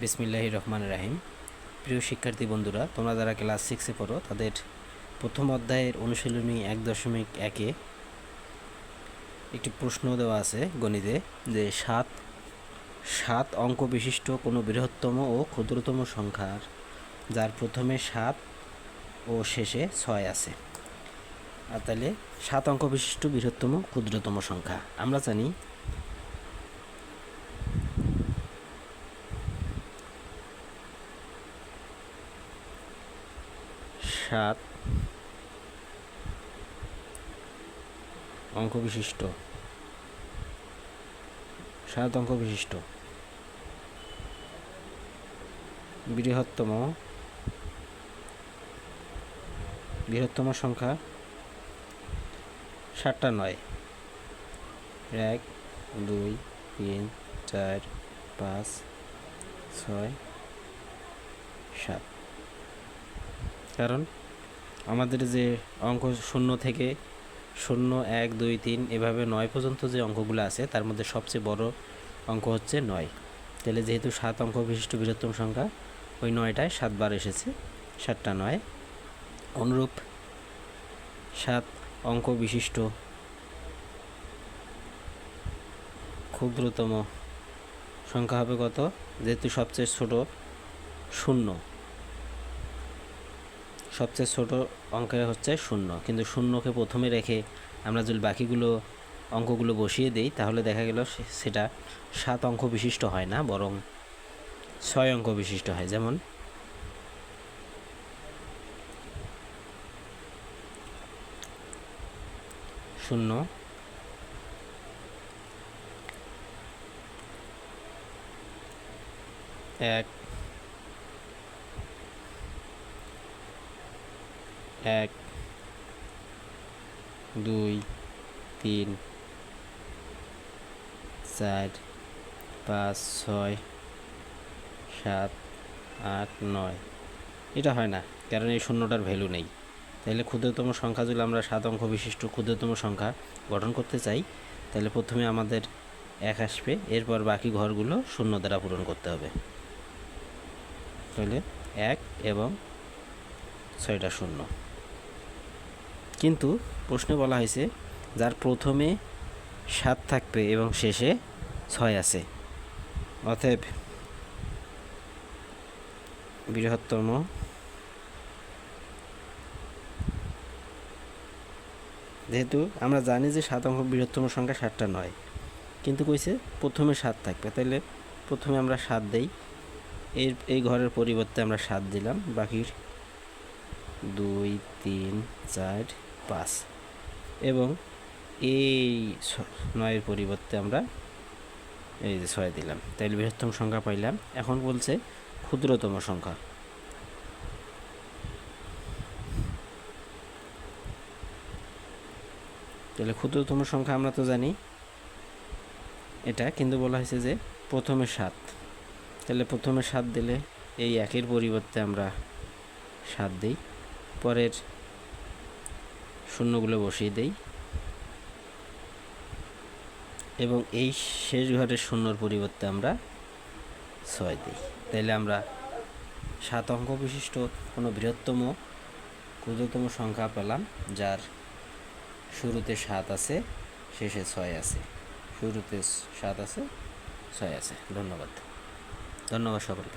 বিসমিল্লাহির রহমানির রহিম। প্রিয় শিক্ষার্থী বন্ধুরা, তোমরা যারা ক্লাস 6-এ পড়ো তাদের প্রথম অধ্যায়ের অনুশীলনী 1.1-এ একটি প্রশ্ন দেওয়া আছে গণিতে, যে সাত অঙ্ক বিশিষ্ট কোনো বৃহত্তম ও ক্ষুদ্রতম সংখ্যার যার প্রথমে 7 ও শেষে 6 আছে। আর তাহলে 7 অঙ্ক বিশিষ্ট বৃহত্তম ক্ষুদ্রতম সংখ্যা আমরা জানি 7 অঙ্ক বিশিষ্ট বৃহত্তম সংখ্যা 7টা নয়। 1 2 3 4 5 6 7। কারণ আমাদের যে অঙ্ক 0 থেকে 0 1 2 3 এভাবে 9 পর্যন্ত যে অঙ্কগুলো আছে তার মধ্যে সবচেয়ে বড় অঙ্ক হচ্ছে 9। তাহলে যেহেতু 7 অঙ্ক বিশিষ্ট বৃহত্তম সংখ্যা, ওই 9টায় 7 বার এসেছে, 7টা 9। অনুরূপ 7 অঙ্ক বিশিষ্ট ক্ষুদ্রতম সংখ্যা হবে কত? যেহেতু সবচেয়ে ছোট 0, সবচেয়ে ছোট অঙ্কের হচ্ছে 0, কিন্তু 0কে প্রথমে রেখে আমরা যদি বাকিগুলো অঙ্কগুলো বসিয়ে দিই তাহলে দেখা গেল সেটা 7 অঙ্ক বিশিষ্ট হয় না, বরং 6 অঙ্ক বিশিষ্ট হয়। যেমন 0 1 1 2 3 4 5 6 7 8 9। এটা হয় না, কারণ এই 0টার ভ্যালু নেই। তাহলে ক্ষুদ্রতম সংখ্যা যদি আমরা 7 অঙ্ক বিশিষ্ট ক্ষুদ্রতম সংখ্যা গঠন করতে চাই, তাহলে প্রথমে আমাদের 1 আসবে, এরপর বাকি ঘরগুলো 0 দ্বারা পূরণ করতে হবে। তাহলে 1 এবং 6টা 0। কিন্তু প্রশ্নে বলা হয়েছে যার প্রথমে 7 থাকবে এবং শেষে 6 আছে। অতএব বৃহত্তম যেহেতু আমরা জানি যে 7 অঙ্ক বৃহত্তম সংখ্যা 7টা নয়, কিন্তু কইছে প্রথমে 7 থাকবে, তাহলে প্রথমে আমরা 7 দেই। এই ঘরের পরিবর্তে আমরা 7 দিলাম, বাকি 2 3 4 5, এবং এই 9-এর পরিবর্তে আমরা এই যে 6 দিলাম। তাহলে বৃহত্তম সংখ্যা পাইলাম। এখন বলছে ক্ষুদ্রতম সংখ্যা। তাহলে ক্ষুদ্রতম সংখ্যা আমরা তো জানি এটা, কিন্তু বলা হয়েছে যে প্রথমে 7। তাহলে প্রথমে 7 দিলে এই 1-এর পরিবর্তে আমরা 7 দিই, পরের শূন্যগুলো বসিয়ে দেই, এবং এই শেষ ঘরের 0-র পরিবর্তে আমরা 6 দিই। তাহলে আমরা 7 অঙ্ক বিশিষ্ট কোনো বৃহত্তম ক্ষুদ্রতম সংখ্যা পেলাম যার শুরুতে 7 আছে, শেষে 6 আছে। শুরুতে 7 আছে, 6 আছে। ধন্যবাদ সকলকে।